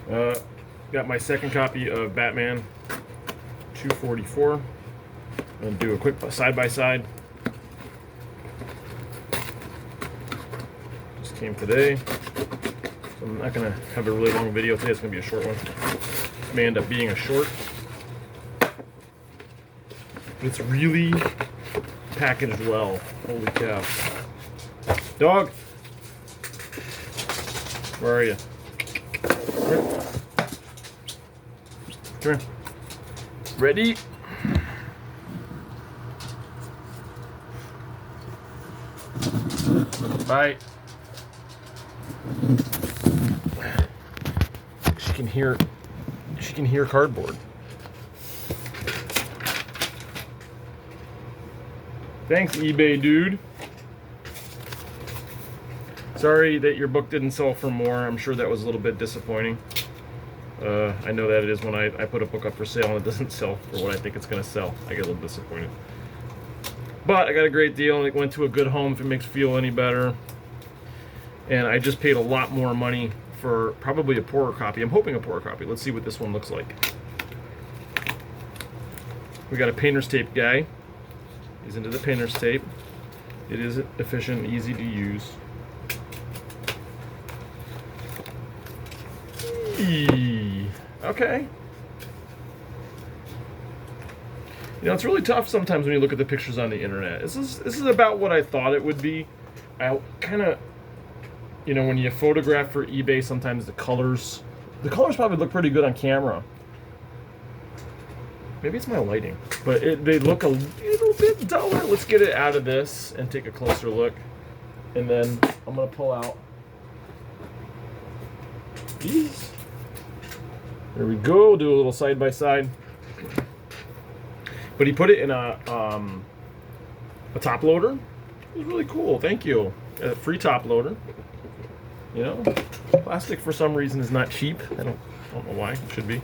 Got my second copy of Batman 244. I'm going to do a quick side-by-side. Just came today. So I'm not going to have a really long video today. It's going to be a short one. It may end up being a short. But it's really packaged well. Holy cow. Dog! Where are you? Come here. Ready? Bye. She can hear cardboard. Thanks, eBay dude. Sorry that your book didn't sell for more. I'm sure that was a little bit disappointing. I know that it is when I put a book up for sale and it doesn't sell for what I think it's going to sell. I get a little disappointed. But I got a great deal and it went to a good home if it makes you feel any better. And I just paid a lot more money for probably a poorer copy. I'm hoping a poorer copy. Let's see what this one looks like. We got a painter's tape guy. He's into the painter's tape. It is efficient, easy to use. Okay. You know, it's really tough sometimes when you look at the pictures on the internet. This is about what I thought it would be. I kind of, you know, when you photograph for eBay, sometimes the colors probably look pretty good on camera. Maybe it's my lighting, but they look a little bit duller. Let's get it out of this and take a closer look. And then I'm gonna pull out these. There we go. Do a little side by side. But he put it in a top loader. It was really cool. Thank you. A free top loader. You know, plastic for some reason is not cheap. I don't know why. It should be.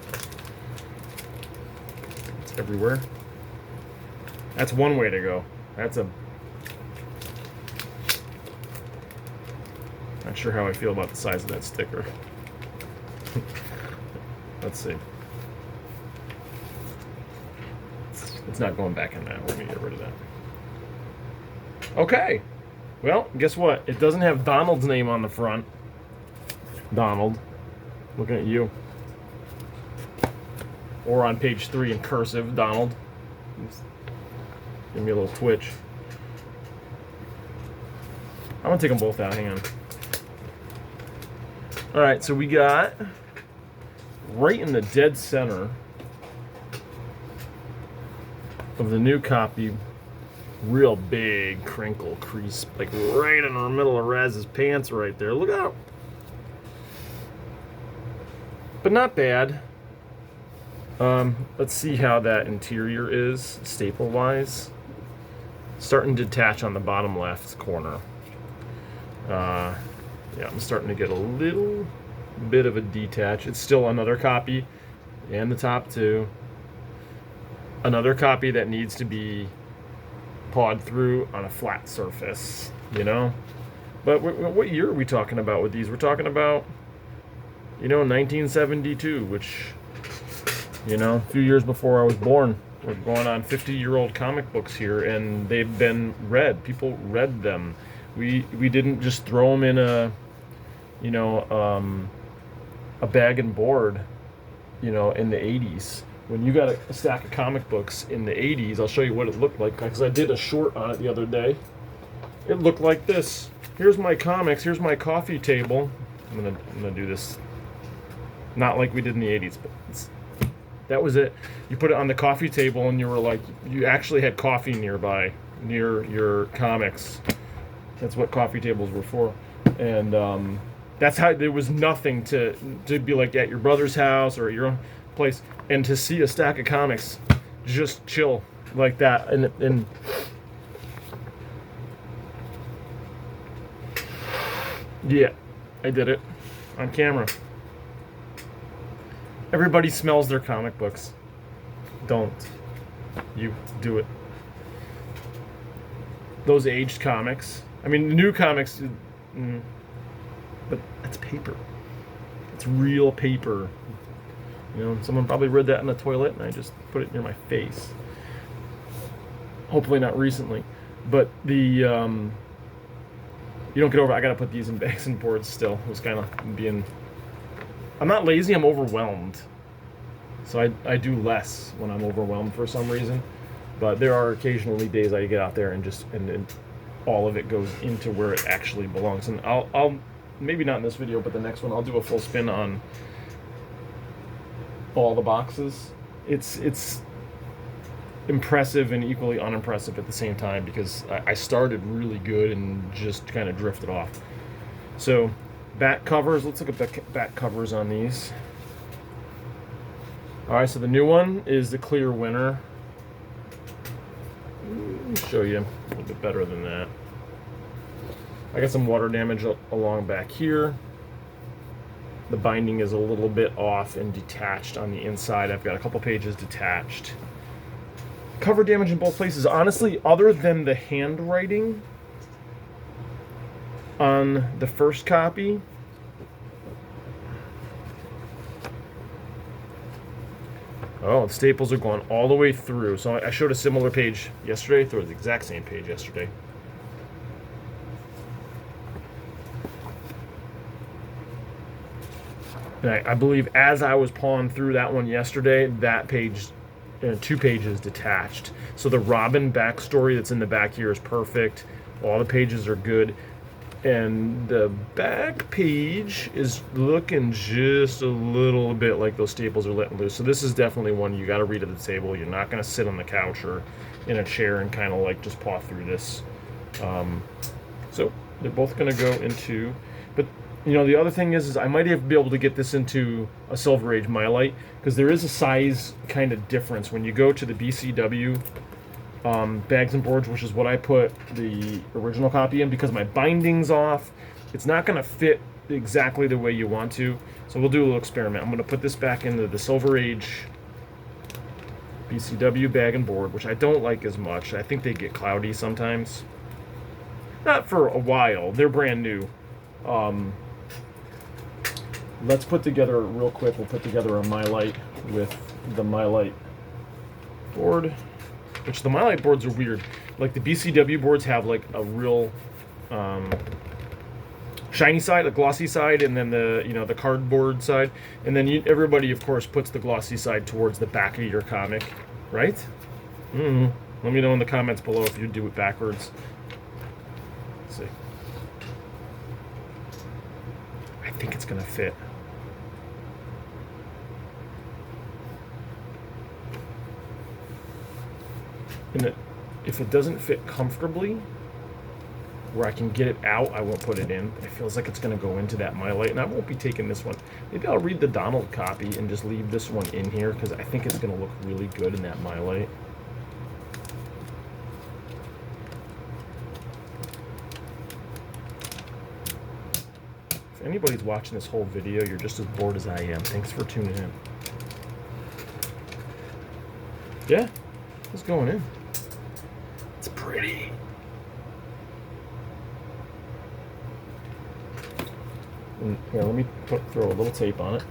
It's everywhere. That's one way to go. That's a. Not sure how I feel about the size of that sticker. Let's see. It's not going back in that. Let me get rid of that. Okay. Well, guess what? It doesn't have Donald's name on the front. Donald. Looking at you. Or on page 3 in cursive, Donald. Give me a little twitch. I'm going to take them both out. Hang on. Alright, so we got right in the dead center of the new copy, real big crinkle crease, like right in the middle of Raz's pants right there. Look out. But not bad. Let's see how that interior is, staple-wise. Starting to detach on the bottom left corner. Yeah, I'm starting to get a little bit of a detach. It's still another copy, and the top too. Another copy that needs to be pawed through on a flat surface, you know? But what year are we talking about with these? We're talking about, you know, 1972, which, you know, a few years before I was born. We're going on 50-year-old comic books here, and they've been read. People read them. We didn't just throw them in a, you know, a bag and board, you know, in the 80s. When you got a stack of comic books in the 80s, I'll show you what it looked like, because I did a short on it the other day. It looked like this. Here's my comics. Here's my coffee table. I'm gonna do this, not like we did in the 80s, but that was it. You put it on the coffee table, and you were like, you actually had coffee nearby, near your comics. That's what coffee tables were for. And that's how, there was nothing to be like at your brother's house or at your own place, and to see a stack of comics just chill like that, and yeah, I did it on camera. Everybody smells their comic books. Don't you do it. Those aged comics. I mean, the new comics, but that's paper. It's It's real paper. You know, someone probably read that in the toilet, and I just put it near my face. Hopefully not recently, but the you don't get over. I gotta put these in bags and boards still. It was kind of being. I'm not lazy. I'm overwhelmed. So I do less when I'm overwhelmed for some reason, but there are occasionally days I get out there and just and all of it goes into where it actually belongs. And I'll maybe not in this video, but the next one I'll do a full spin on all the boxes. It's impressive and equally unimpressive at the same time because I started really good and just kind of drifted off. So back covers, let's look at back covers on these. Alright, so the new one is the clear winner. Let me show you a little bit better than that. I got some water damage along back here. The binding is a little bit off and detached on the inside. I've got a couple pages detached. Cover damage in both places. Honestly, other than the handwriting on the first copy, oh, the staples are going all the way through. So I showed a similar page yesterday. I threw the exact same page yesterday. And I believe as I was pawing through that one yesterday, that page, 2 pages detached. So the Robin backstory that's in the back here is perfect. All the pages are good. And the back page is looking just a little bit like those staples are letting loose. So this is definitely one you got to read at the table. You're not going to sit on the couch or in a chair and kind of like just paw through this. So they're both going to go into, but you know, the other thing is I might be able to get this into a Silver Age Mylite because there is a size kind of difference when you go to the BCW bags and boards, which is what I put the original copy in, because my binding's off. It's not going to fit exactly the way you want to. So we'll do a little experiment. I'm going to put this back into the Silver Age BCW bag and board, which I don't like as much. I think they get cloudy sometimes. Not for a while. They're brand new. Let's put together real quick. We'll put together a Mylite with the Mylite board. Which the Mylite boards are weird. Like the BCW boards have like a real shiny side, a glossy side, and then the cardboard side, and then everybody of course puts the glossy side towards the back of your comic, right? Let me know in the comments below if you do it backwards. Let's see. I think it's gonna fit. And if it doesn't fit comfortably, where I can get it out, I won't put it in. It feels like it's going to go into that Mylite, and I won't be taking this one. Maybe I'll read the Donald copy and just leave this one in here, because I think it's going to look really good in that Mylite. If anybody's watching this whole video, you're just as bored as I am. Thanks for tuning in. Yeah, it's going in. It's pretty. And here, let me throw a little tape on it.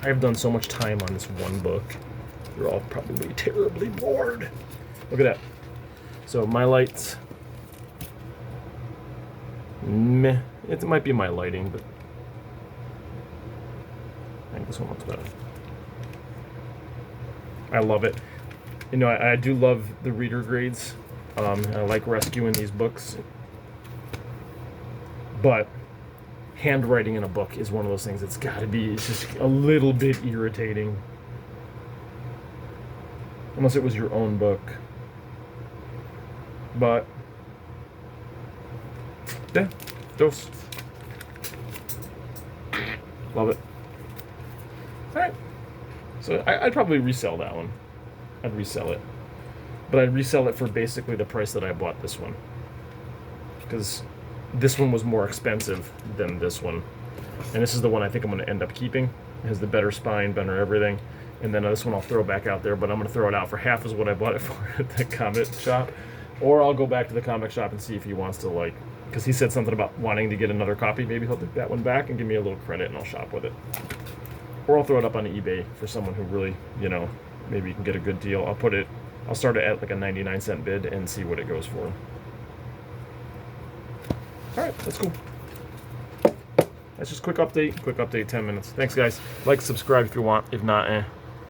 I've done so much time on this one book. You're all probably terribly bored. Look at that. So Mylites. Meh. It might be my lighting, but I think this one looks better. I love it. You know, I do love the reader grades. I like rescuing these books. But handwriting in a book is one of those things that's got to be, it's just a little bit irritating. Unless it was your own book. But, yeah, dose. Love it. Alright. So I'd probably resell that one. I'd resell it. But I'd resell it for basically the price that I bought this one. Because this one was more expensive than this one. And this is the one I think I'm going to end up keeping. It has the better spine, better everything. And then this one I'll throw back out there, but I'm going to throw it out for half as what I bought it for at the comic shop. Or I'll go back to the comic shop and see if he wants to, like, because he said something about wanting to get another copy. Maybe he'll take that one back and give me a little credit, and I'll shop with it. Or I'll throw it up on eBay for someone who really, maybe you can get a good deal. I'll start it at like a 99-cent bid and see what it goes for. All right, that's cool. That's just quick update, 10 minutes. Thanks, guys. Like, subscribe if you want. If not,